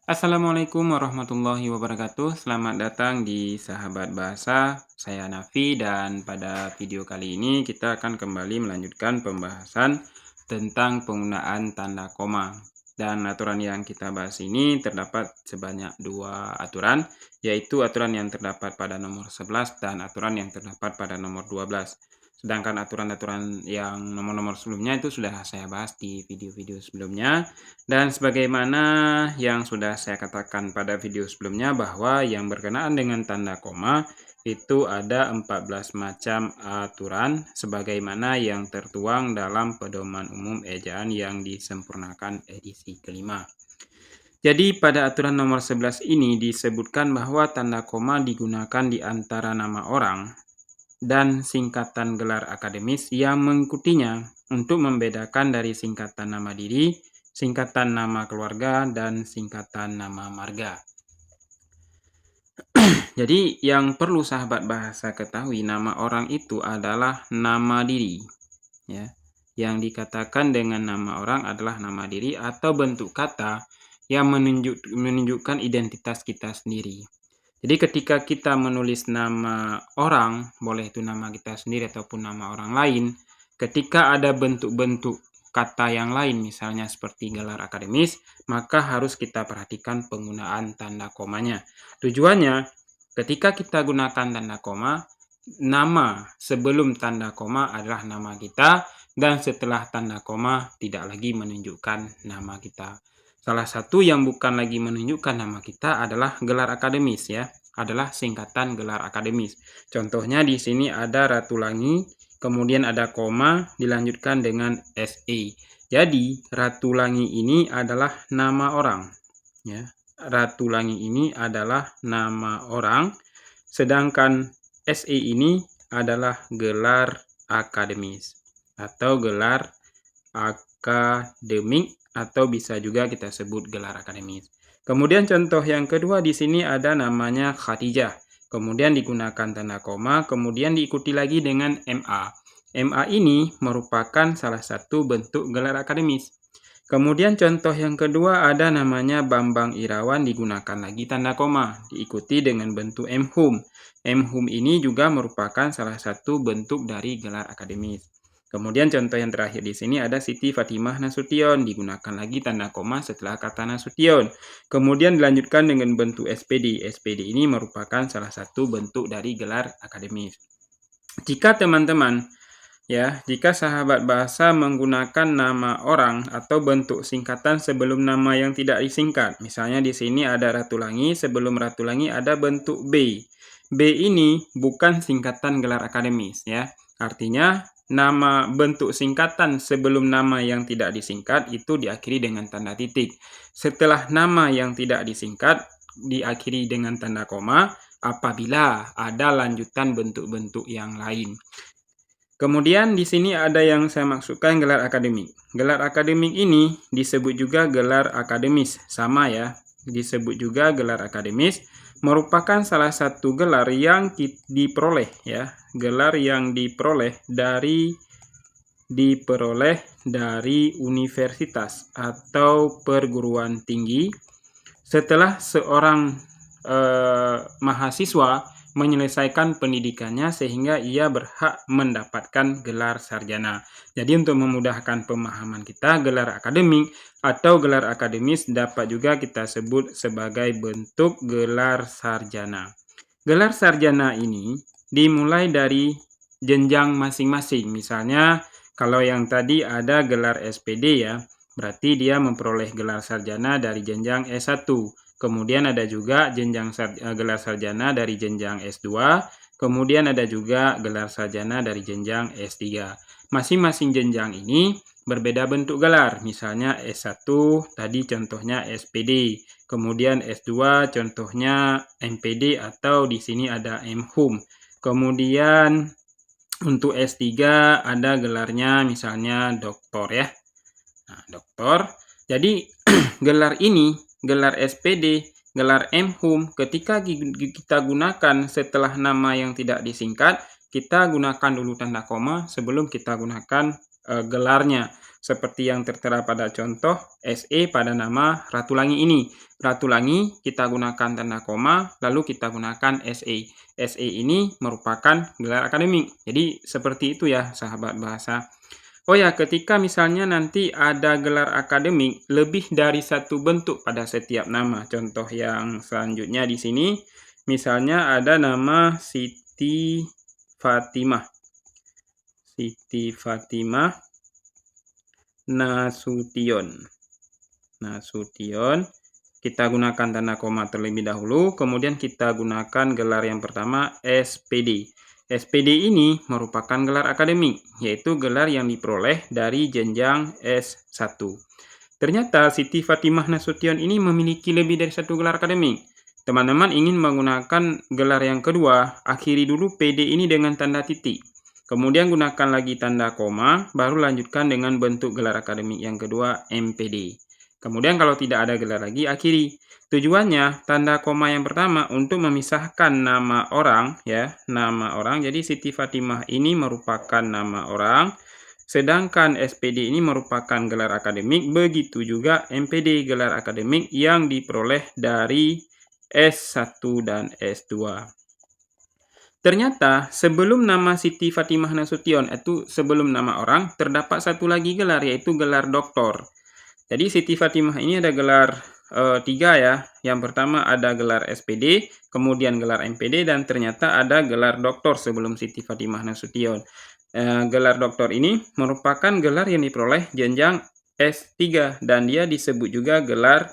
Assalamualaikum warahmatullahi wabarakatuh. Selamat datang di Sahabat Bahasa. Saya Nafi dan pada video kali ini kita akan kembali melanjutkan pembahasan tentang penggunaan tanda koma. Dan aturan yang kita bahas ini terdapat sebanyak dua aturan, yaitu aturan yang terdapat pada nomor 11 dan aturan yang terdapat pada nomor 12. Sedangkan aturan-aturan yang nomor-nomor sebelumnya itu sudah saya bahas di video-video sebelumnya. Dan sebagaimana yang sudah saya katakan pada video sebelumnya bahwa yang berkenaan dengan tanda koma itu ada 14 macam aturan sebagaimana yang tertuang dalam Pedoman Umum Ejaan yang disempurnakan edisi kelima. Jadi pada aturan nomor 11 ini disebutkan bahwa tanda koma digunakan di antara nama orang dan singkatan gelar akademis yang mengikutinya untuk membedakan dari singkatan nama diri, singkatan nama keluarga, dan singkatan nama marga. Jadi yang perlu sahabat bahasa ketahui, nama orang itu adalah nama diri. Ya. Yang dikatakan dengan nama orang adalah nama diri atau bentuk kata yang menunjukkan identitas kita sendiri. Jadi ketika kita menulis nama orang, boleh itu nama kita sendiri ataupun nama orang lain, ketika ada bentuk-bentuk kata yang lain, misalnya seperti gelar akademis, maka harus kita perhatikan penggunaan tanda komanya. Tujuannya, ketika kita gunakan tanda koma, nama sebelum tanda koma adalah nama kita, dan setelah tanda koma tidak lagi menunjukkan nama kita. Salah satu yang bukan lagi menunjukkan nama kita adalah gelar akademis ya, adalah singkatan gelar akademis. Contohnya di sini ada Ratulangi, kemudian ada koma, dilanjutkan dengan SE. Jadi Ratulangi ini adalah nama orang ya. Ratulangi ini adalah nama orang, sedangkan SE ini adalah gelar akademis atau gelar akademik, atau bisa juga kita sebut gelar akademis. Kemudian contoh yang kedua di sini ada namanya Khadijah. Kemudian digunakan tanda koma, kemudian diikuti lagi dengan MA. MA ini merupakan salah satu bentuk gelar akademis. Kemudian contoh yang kedua ada namanya Bambang Irawan, digunakan lagi tanda koma, diikuti dengan bentuk MHum. MHum ini juga merupakan salah satu bentuk dari gelar akademis. Kemudian contoh yang terakhir di sini ada Siti Fatimah Nasution, digunakan lagi tanda koma setelah kata Nasution. Kemudian dilanjutkan dengan bentuk SPD. SPD ini merupakan salah satu bentuk dari gelar akademis. Jika teman-teman jika sahabat bahasa menggunakan nama orang atau bentuk singkatan sebelum nama yang tidak disingkat. Misalnya di sini ada Ratulangi, sebelum Ratulangi ada bentuk B. B ini bukan singkatan gelar akademis ya. Artinya nama bentuk singkatan sebelum nama yang tidak disingkat itu diakhiri dengan tanda titik. Setelah nama yang tidak disingkat diakhiri dengan tanda koma apabila ada lanjutan bentuk-bentuk yang lain. Kemudian di sini ada yang saya maksudkan gelar akademik. Gelar akademik ini disebut juga gelar akademis, sama ya. Disebut juga gelar akademis, merupakan salah satu gelar yang diperoleh ya. Gelar yang diperoleh dari universitas atau perguruan tinggi setelah seorang mahasiswa menyelesaikan pendidikannya sehingga ia berhak mendapatkan gelar sarjana. Jadi untuk memudahkan pemahaman kita, gelar akademik atau gelar akademis dapat juga kita sebut sebagai bentuk gelar sarjana. Gelar sarjana ini dimulai dari jenjang masing-masing. Misalnya kalau yang tadi ada gelar SPD ya, berarti dia memperoleh gelar sarjana dari jenjang S1. Kemudian ada juga jenjang gelar sarjana dari jenjang S2, kemudian ada juga gelar sarjana dari jenjang S3. Masing-masing jenjang ini berbeda bentuk gelar. Misalnya S1 tadi contohnya SPD, kemudian S2 contohnya MPD atau di sini ada MHum. Kemudian untuk S3 ada gelarnya misalnya doktor ya. Nah, doktor. Jadi gelar ini, gelar SPD, gelar MHum, ketika kita gunakan setelah nama yang tidak disingkat, kita gunakan dulu tanda koma sebelum kita gunakan gelarnya. Seperti yang tertera pada contoh SE pada nama Ratulangi ini. Ratulangi kita gunakan tanda koma, lalu kita gunakan SE. SE ini merupakan gelar akademik. Jadi seperti itu ya sahabat bahasa. Oh ya, ketika misalnya nanti ada gelar akademik lebih dari satu bentuk pada setiap nama. Contoh yang selanjutnya di sini, misalnya ada nama Siti Fatimah. Siti Fatimah Nasution. Kita gunakan tanda koma terlebih dahulu, kemudian kita gunakan gelar yang pertama SPD. SPD ini merupakan gelar akademik, yaitu gelar yang diperoleh dari jenjang S1. Ternyata Siti Fatimah Nasution ini memiliki lebih dari satu gelar akademik. Teman-teman ingin menggunakan gelar yang kedua, akhiri dulu PD ini dengan tanda titik. Kemudian gunakan lagi tanda koma, baru lanjutkan dengan bentuk gelar akademik yang kedua, MPD. Kemudian kalau tidak ada gelar lagi, akhiri. Tujuannya, tanda koma yang pertama untuk memisahkan nama orang, ya, nama orang. Jadi Siti Fatimah ini merupakan nama orang, sedangkan SPD ini merupakan gelar akademik, begitu juga MPD, gelar akademik yang diperoleh dari S1 dan S2. Ternyata sebelum nama Siti Fatimah Nasution itu sebelum nama orang terdapat satu lagi gelar, yaitu gelar doktor. Jadi Siti Fatimah ini ada gelar 3 ya. Yang pertama ada gelar SPD, kemudian gelar MPD, dan ternyata ada gelar doktor sebelum Siti Fatimah Nasution. Gelar doktor ini merupakan gelar yang diperoleh jenjang S3 dan dia disebut juga gelar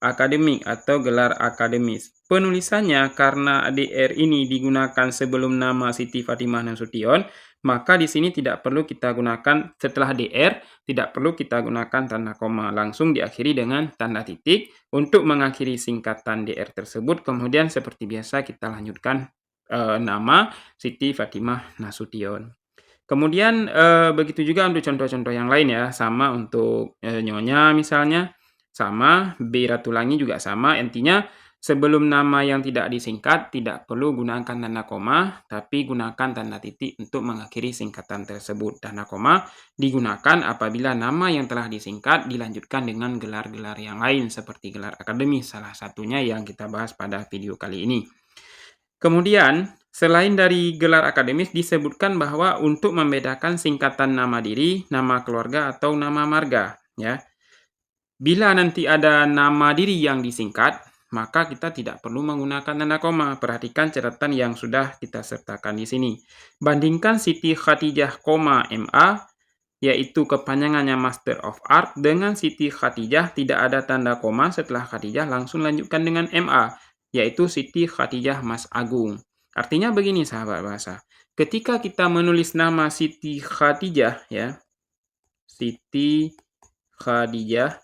akademik atau gelar akademis. Penulisannya karena DR ini digunakan sebelum nama Siti Fatimah Nasution, maka di sini tidak perlu kita gunakan setelah DR, tidak perlu kita gunakan tanda koma, langsung diakhiri dengan tanda titik untuk mengakhiri singkatan DR tersebut. Kemudian seperti biasa kita lanjutkan nama Siti Fatimah Nasution. Kemudian begitu juga untuk contoh-contoh yang lain ya, sama untuk Nyonya misalnya. Sama, B Ratulangi juga sama. Intinya sebelum nama yang tidak disingkat tidak perlu gunakan tanda koma, tapi gunakan tanda titik untuk mengakhiri singkatan tersebut. Tanda koma digunakan apabila nama yang telah disingkat dilanjutkan dengan gelar-gelar yang lain seperti gelar akademis, salah satunya yang kita bahas pada video kali ini. Kemudian selain dari gelar akademis disebutkan bahwa untuk membedakan singkatan nama diri, nama keluarga atau nama marga, ya. Bila nanti ada nama diri yang disingkat, maka kita tidak perlu menggunakan tanda koma. Perhatikan catatan yang sudah kita sertakan di sini. Bandingkan Siti Khadijah, MA, yaitu kepanjangannya Master of Art, dengan Siti Khadijah tidak ada tanda koma setelah Khadijah, langsung lanjutkan dengan MA, yaitu Siti Khadijah Mas Agung. Artinya begini sahabat bahasa. Ketika kita menulis nama Siti Khadijah, ya, Siti Khadijah,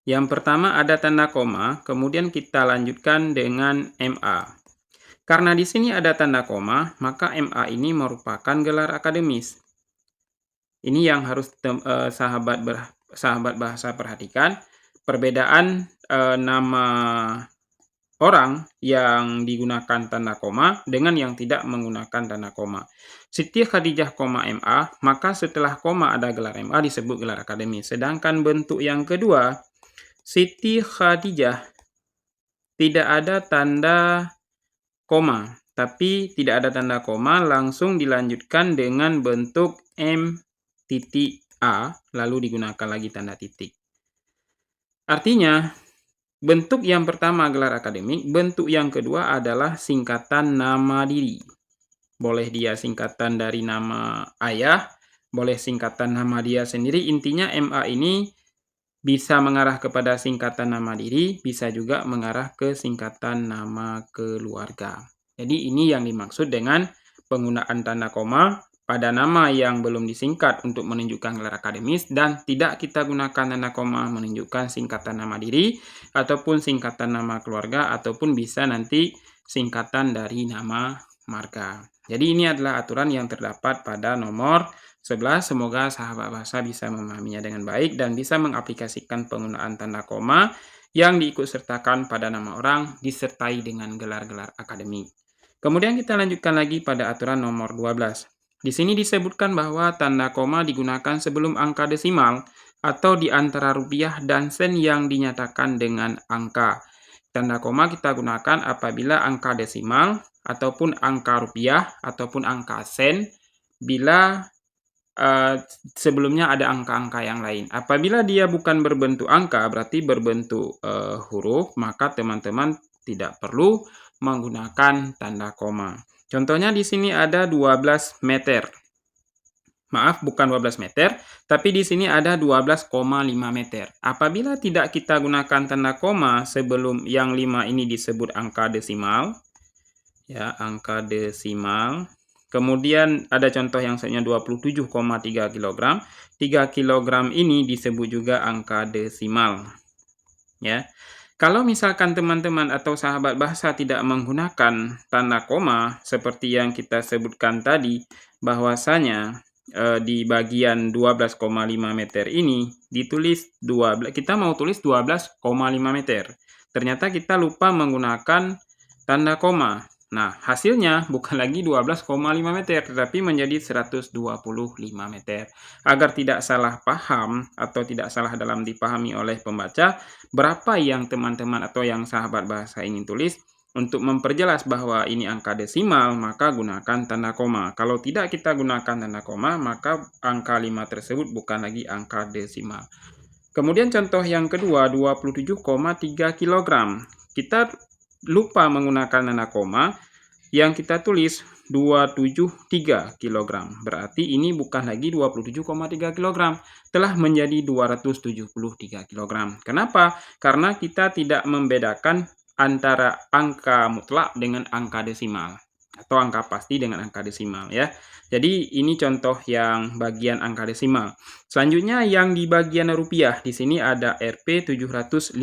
yang pertama ada tanda koma, kemudian kita lanjutkan dengan MA. Karena di sini ada tanda koma, maka MA ini merupakan gelar akademis. Ini yang harus sahabat bahasa perhatikan. Perbedaan nama orang yang digunakan tanda koma dengan yang tidak menggunakan tanda koma. Siti Khadijah, MA, maka setelah koma ada gelar MA disebut gelar akademis. Sedangkan bentuk yang kedua, Siti Khadijah tidak ada tanda koma, tapi tidak ada tanda koma langsung dilanjutkan dengan bentuk M.A, lalu digunakan lagi tanda titik. Artinya, bentuk yang pertama gelar akademik, bentuk yang kedua adalah singkatan nama diri. Boleh dia singkatan dari nama ayah, boleh singkatan nama dia sendiri, intinya MA ini bisa mengarah kepada singkatan nama diri, bisa juga mengarah ke singkatan nama keluarga. Jadi ini yang dimaksud dengan penggunaan tanda koma pada nama yang belum disingkat untuk menunjukkan gelar akademis, dan tidak kita gunakan tanda koma menunjukkan singkatan nama diri, ataupun singkatan nama keluarga, ataupun bisa nanti singkatan dari nama marga. Jadi ini adalah aturan yang terdapat pada nomor 11. Semoga sahabat bahasa bisa memahaminya dengan baik dan bisa mengaplikasikan penggunaan tanda koma yang diikutsertakan pada nama orang disertai dengan gelar-gelar akademik. Kemudian kita lanjutkan lagi pada aturan nomor 12. Di sini disebutkan bahwa tanda koma digunakan sebelum angka desimal atau di antara rupiah dan sen yang dinyatakan dengan angka. Tanda koma kita gunakan apabila angka desimal ataupun angka rupiah ataupun angka sen bila sebelumnya ada angka-angka yang lain. Apabila dia bukan berbentuk angka, berarti berbentuk huruf, maka teman-teman tidak perlu menggunakan tanda koma. Contohnya di sini ada 12 meter. Maaf, bukan 12 meter, tapi di sini ada 12,5 meter. Apabila tidak kita gunakan tanda koma sebelum yang 5 ini disebut angka desimal, ya, angka desimal. Kemudian ada contoh yang sebenarnya 27,3 kg. 3 kg ini disebut juga angka desimal. Ya. Kalau misalkan teman-teman atau sahabat bahasa tidak menggunakan tanda koma seperti yang kita sebutkan tadi, bahwasanya di bagian 12,5 meter ini ditulis 12, kita mau tulis 12,5 meter. Ternyata kita lupa menggunakan tanda koma. Nah, hasilnya bukan lagi 12,5 meter, tetapi menjadi 125 meter. Agar tidak salah paham atau tidak salah dalam dipahami oleh pembaca, berapa yang teman-teman atau yang sahabat bahasa ingin tulis, untuk memperjelas bahwa ini angka desimal, maka gunakan tanda koma. Kalau tidak kita gunakan tanda koma, maka angka 5 tersebut bukan lagi angka desimal. Kemudian contoh yang kedua, 27,3 kg. Kita lupa menggunakan tanda koma, yang kita tulis 273 kg. Berarti ini bukan lagi 27,3 kg, telah menjadi 273 kg. Kenapa? Karena kita tidak membedakan antara angka mutlak dengan angka desimal atau angka pasti dengan angka desimal, ya. Jadi ini contoh yang bagian angka desimal. Selanjutnya yang di bagian rupiah, di sini ada Rp 750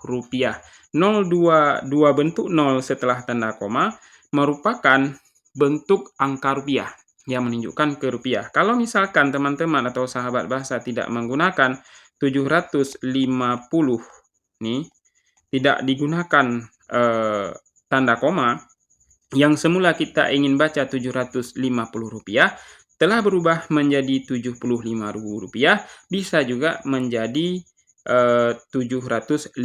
rupiah. 022 bentuk 0 setelah tanda koma merupakan bentuk angka rupiah yang menunjukkan ke rupiah. Kalau misalkan teman-teman atau sahabat bahasa tidak menggunakan 750 nih, tidak digunakan tanda koma, yang semula kita ingin baca 750 rupiah, telah berubah menjadi 75.000 rupiah, bisa juga menjadi 750.000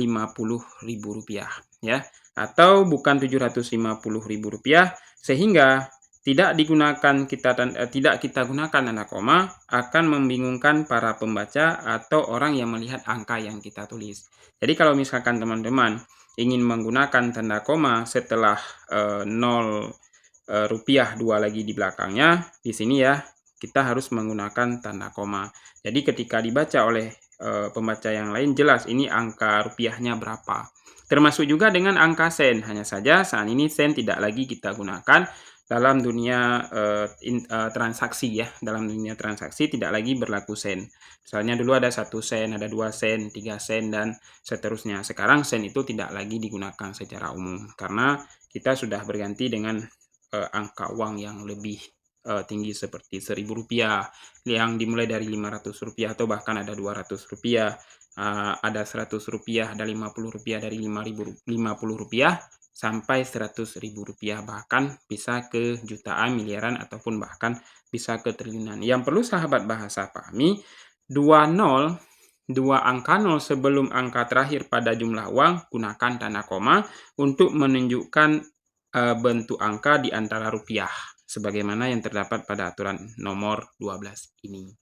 rupiah, ya, atau bukan 750.000 rupiah, sehingga tidak kita gunakan tanda koma akan membingungkan para pembaca atau orang yang melihat angka yang kita tulis. Jadi kalau misalkan teman-teman ingin menggunakan tanda koma setelah 0 rupiah 2 lagi di belakangnya, di sini ya kita harus menggunakan tanda koma. Jadi ketika dibaca oleh pembaca yang lain jelas ini angka rupiahnya berapa. Termasuk juga dengan angka sen, hanya saja saat ini sen tidak lagi kita gunakan dalam dunia transaksi, ya. Dalam dunia transaksi tidak lagi berlaku sen. Misalnya dulu ada 1 sen, ada 2 sen, 3 sen, dan seterusnya. Sekarang sen itu tidak lagi digunakan secara umum karena kita sudah berganti dengan angka uang yang lebih tinggi seperti Rp1.000 yang dimulai dari Rp500 atau bahkan ada Rp200, ada Rp100, ada Rp50, dari Rp50 sampai Rp100.000, bahkan bisa ke jutaan, miliaran, ataupun bahkan bisa ke triliunan. Yang perlu sahabat bahasa pahami, 2 angka 0 sebelum angka terakhir pada jumlah uang, gunakan tanda koma untuk menunjukkan bentuk angka di antara rupiah, sebagaimana yang terdapat pada aturan nomor 12 ini.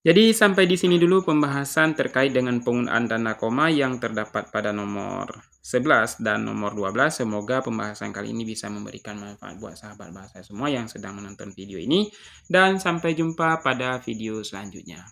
Jadi sampai di sini dulu pembahasan terkait dengan penggunaan tanda koma yang terdapat pada nomor 11 dan nomor 12. Semoga pembahasan kali ini bisa memberikan manfaat buat sahabat bahasa semua yang sedang menonton video ini. Dan sampai jumpa pada video selanjutnya.